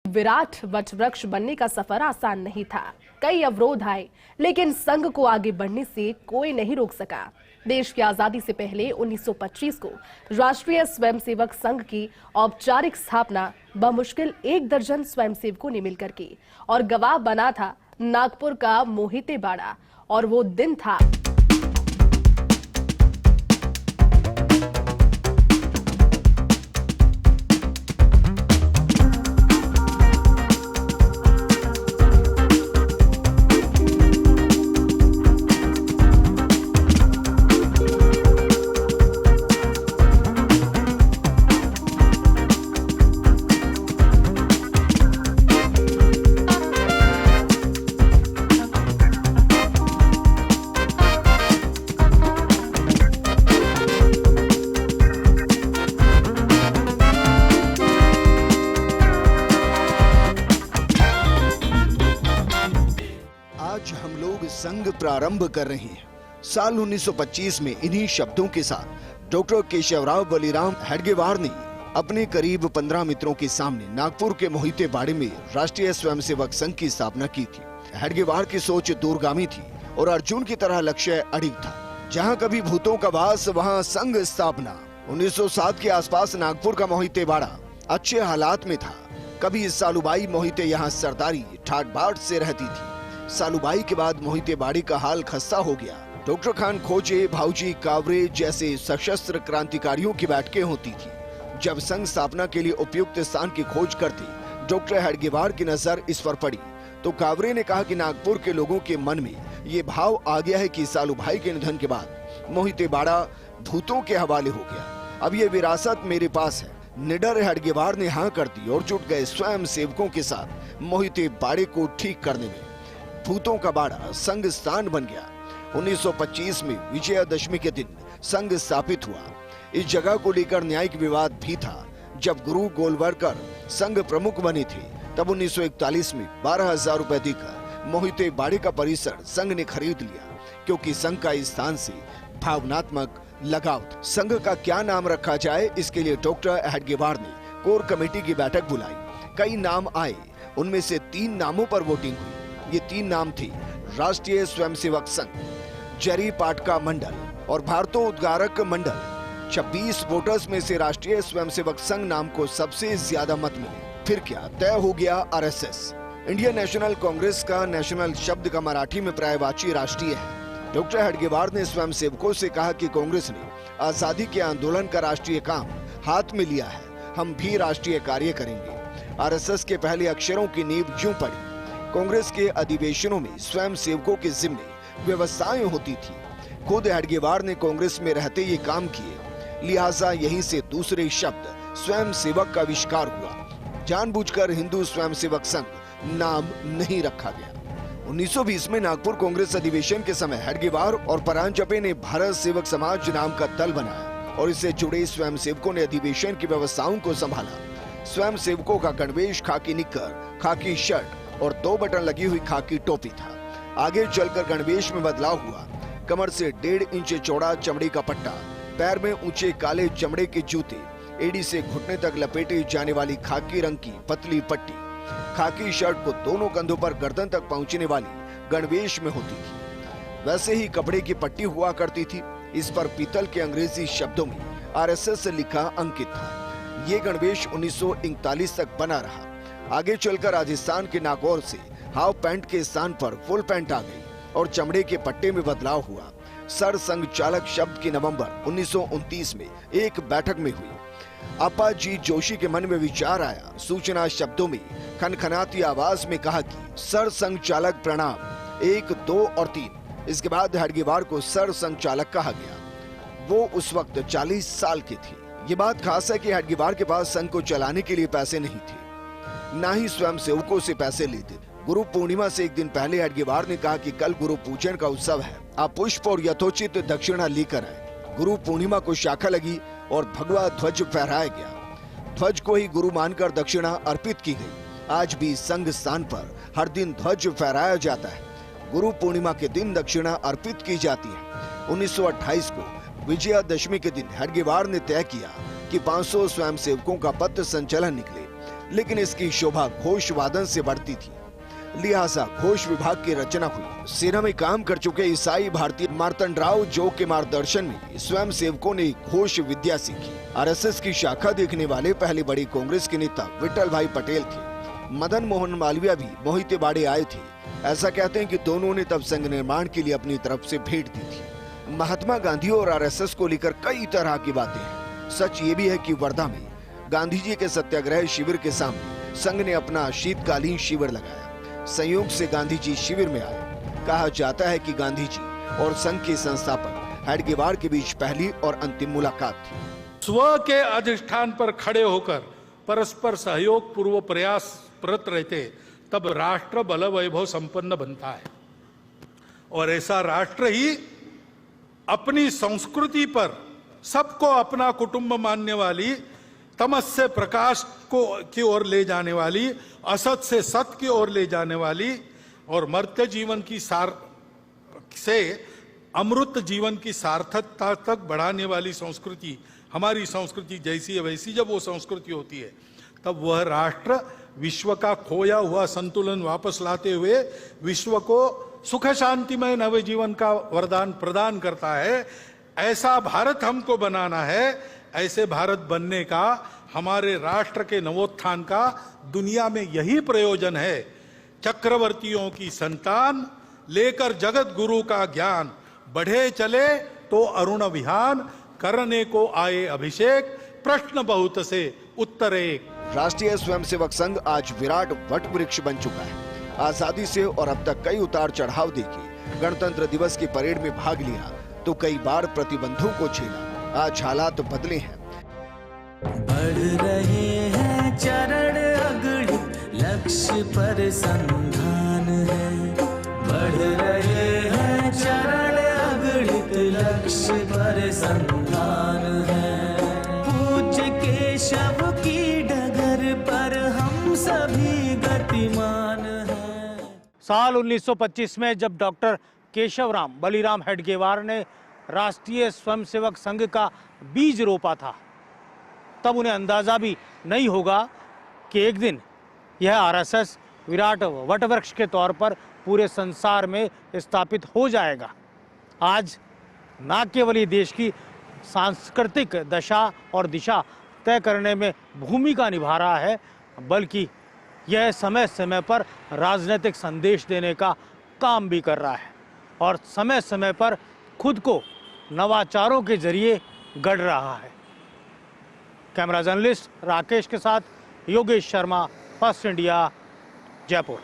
विराट वटवृक्ष बनने का सफर आसान नहीं था। कई अवरोध आए, लेकिन संघ को आगे बढ़ने से कोई नहीं रोक सका। देश की आजादी से पहले 1925 को राष्ट्रीय स्वयंसेवक संघ की औपचारिक स्थापना बमुश्किल 1 दर्जन स्वयंसेवकों ने मिलकर की और गवाह बना था नागपुर का मोहिते बाड़ा। और वो दिन था संघ प्रारंभ कर रहे हैं। साल 1925 में इन्हीं शब्दों के साथ डॉक्टर केशवराव बलिराम हेडगेवार ने अपने करीब 15 मित्रों के सामने नागपुर के मोहिते बाड़े में राष्ट्रीय स्वयंसेवक संघ की स्थापना की थी। हेडगेवार की सोच दूरगामी थी और अर्जुन की तरह लक्ष्य अडिग था। जहां कभी भूतों का वास वहां संघ स्थापना। 1907 के आसपास नागपुर का मोहिते बाड़ा अच्छे हालात में था। कभी सालूबाई मोहिते यहाँ सरदारी ठाट बाट से रहती थी। सालूबाई के बाद मोहिते बाड़ी का हाल खस्ता हो गया। डॉक्टर खान खोजे, भाऊजी कावरे जैसे सशस्त्र क्रांतिकारियों की बैठकें होती थी। जब संघ स्थापना के लिए उपयुक्त स्थान की खोज करते डॉक्टर हेडगेवार की नजर इस पर पड़ी तो कावरे ने कहा कि नागपुर के लोगों के मन में ये भाव आ गया है कि सालूभाई के निधन के बाद मोहिते बाड़ा भूतों के हवाले हो गया। अब ये विरासत मेरे पास है। निडर हेडगेवार ने हाँ कर दी और जुट गए स्वयं सेवकों के साथ मोहिते बाड़े को ठीक करने में। भूतों का बाड़ा संघ स्थान बन गया। 1925 में विजयादशमी के दिन संघ स्थापित हुआ। इस जगह को लेकर न्यायिक विवाद भी था। जब गुरु गोलवलकर संघ प्रमुख बने थे तब 1941 में 12,000 रुपए देकर मोहिते बाड़े का परिसर संघ ने खरीद लिया, क्योंकि संघ का इस स्थान से भावनात्मक लगाव था। संघ का क्या नाम रखा जाए, इसके लिए डॉक्टर हेडगेवार ने कोर कमेटी की बैठक बुलाई। कई नाम आए, उनमें से 3 नामों पर वोटिंग हुई। ये 3 नाम थे राष्ट्रीय स्वयंसेवक संघ, जरी पाटका मंडल और भारतोद्गारक मंडल। 26 वोटर्स में से राष्ट्रीय स्वयंसेवक संघ नाम को सबसे ज्यादा मत मिले। फिर क्या तय हो गया, आरएसएस। इंडियन नेशनल कांग्रेस का नेशनल शब्द का मराठी में पर्यायवाची राष्ट्रीय है। डॉक्टर हेडगेवार ने स्वयंसेवकों से कहा कि कांग्रेस ने आजादी के आंदोलन का राष्ट्रीय काम हाथ में लिया है, हम भी राष्ट्रीय कार्य करेंगे। आरएसएस के पहले अक्षरों की नींव यूं पड़ी। कांग्रेस के अधिवेशनों में स्वयं सेवकों के जिम्मे व्यवस्थाएं होती थी। खुद हेडगेवार ने कांग्रेस में रहते ये काम किए, लिहाजा यहीं से दूसरे शब्द स्वयं सेवक का आविष्कार हुआ। जानबूझकर हिंदू स्वयंसेवक संघ नाम नहीं रखा गया। 1920 में नागपुर कांग्रेस अधिवेशन के समय हेडगेवार और परांजपे ने भारत सेवक समाज नाम का दल बनाया और इससे जुड़े स्वयं सेवकों ने अधिवेशन की व्यवस्थाओं को संभाला। स्वयं सेवकों का गणवेश खाकी निक्कर, खाकी शर्ट और 2 बटन लगी हुई खाकी टोपी था। आगे चलकर गणवेश में बदलाव हुआ। कमर से 1.5 इंच चौड़ा चमड़े का पट्टा, पैर में ऊंचे काले चमड़े के जूते, एड़ी से घुटने तक लपेटे जाने वाली खाकी रंग की पतली पट्टी, खाकी शर्ट को दोनों कंधों पर गर्दन तक पहुंचने वाली गणवेश में होती थी। वैसे ही कपड़े की पट्टी हुआ करती थी। इस पर पीतल के अंग्रेजी शब्दों में आरएसएस लिखा अंकित था। ये गणवेश 1939 तक बना रहा। आगे चलकर राजस्थान के नागौर से हाफ पैंट के स्थान पर फुल पैंट आ गई और चमड़े के पट्टे में बदलाव हुआ। सर संघ चालक शब्द की नवंबर 1929 में एक बैठक में हुई। अपा जी जोशी के मन में विचार आया। सूचना शब्दों में खनखनाती आवाज में कहा कि सर संघ चालक प्रणाम, 1, 2 और 3। इसके बाद हेडगेवार को सर संघ चालक कहा गया। वो उस वक्त 40 साल की थी। ये बात खास है कि हेडगेवार के पास संघ को चलाने के लिए पैसे नहीं थे, ना ही स्वयं सेवकों से पैसे लेते। गुरु पूर्णिमा से एक दिन पहले हेडगेवार ने कहा कि कल गुरु पूजन का उत्सव है, आप पुष्प और यथोचित दक्षिणा लेकर आए। गुरु पूर्णिमा को शाखा लगी और भगवा ध्वज फहराया गया। ध्वज को ही गुरु मानकर दक्षिणा अर्पित की गई। आज भी संघ स्थान पर हर दिन ध्वज फहराया जाता है। गुरु पूर्णिमा के दिन दक्षिणा अर्पित की जाती है। 1928 को विजयादशमी के दिन हेडगेवार ने तय किया कि 500 स्वयंसेवकों का पथ संचलन निकले। लेकिन इसकी शोभा घोष वादन से बढ़ती थी। लिहाजा घोष विभाग की रचना हुई। सेना में काम कर चुके ईसाई भारतीय मार्तंडराव जो के मार्गदर्शन में स्वयं सेवकों ने घोष विद्या सीखी। आरएसएस की शाखा देखने वाले पहले बड़ी कांग्रेस के नेता विठल भाई पटेल थे। मदन मोहन मालवीय भी मोहिते बाड़े आए थे। ऐसा कहते हैं कि दोनों ने तब संघ निर्माण के लिए अपनी तरफ से भेंट दी थी। महात्मा गांधी और आरएसएस को लेकर कई तरह की बातें हैं। सच ये भी है कि वर्धा में गांधी जी के सत्याग्रह शिविर के सामने संघ ने अपना शीतकालीन शिविर लगाया। संयोग से गांधी जी शिविर में आए। कहा जाता है कि गांधी जी और संघ के संस्थापक हेडगेवार के बीच पहली और अंतिम मुलाकात थी। स्व के अधिष्ठान पर खड़े होकर परस्पर सहयोग पूर्व प्रयास प्रत रहते, तब राष्ट्र बल वैभव संपन्न बनता है। और ऐसा राष्ट्र ही अपनी संस्कृति पर सबको अपना कुटुंब मानने वाली, तमस से प्रकाश को की ओर ले जाने वाली, असत से सत की ओर ले जाने वाली और मर्त्य जीवन की से अमृत जीवन की सार्थकता तक बढ़ाने वाली संस्कृति, हमारी संस्कृति जैसी है वैसी जब वो संस्कृति होती है, तब वह राष्ट्र विश्व का खोया हुआ संतुलन वापस लाते हुए विश्व को सुख शांतिमय नव जीवन का वरदान प्रदान करता है। ऐसा भारत हमको बनाना है। ऐसे भारत बनने का, हमारे राष्ट्र के नवोत्थान का दुनिया में यही प्रयोजन है। चक्रवर्तियों की संतान लेकर जगत गुरु का ज्ञान, बढ़े चले तो अरुण विहान, करने को आए अभिषेक, प्रश्न बहुत से उत्तर एक। राष्ट्रीय स्वयंसेवक संघ आज विराट वट वृक्ष बन चुका है। आजादी से और अब तक कई उतार चढ़ाव देखे, गणतंत्र दिवस की परेड में भाग लिया तो कई बार प्रतिबंधों को झेला। आज हालात बदले हैं। बढ़ रहे हैं चरण अगणित, लक्ष्य पर संधान है। बढ़ रहे हैं चरण अगणित, लक्ष्य पर संधान है। पूज्य केशव की डगर पर हम सभी गतिमान हैं। साल 1925 में जब डॉक्टर केशवराम बलिराम हेडगेवार ने राष्ट्रीय स्वयंसेवक संघ का बीज रोपा था, तब उन्हें अंदाजा भी नहीं होगा कि एक दिन यह आरएसएस विराट वटवृक्ष के तौर पर पूरे संसार में स्थापित हो जाएगा। आज न केवल ये देश की सांस्कृतिक दशा और दिशा तय करने में भूमिका निभा रहा है, बल्कि यह समय समय पर राजनीतिक संदेश देने का काम भी कर रहा है और समय समय पर खुद को नवाचारों के जरिए गढ़ रहा है। कैमरा जर्नलिस्ट राकेश के साथ योगेश शर्मा, फर्स्ट इंडिया, जयपुर।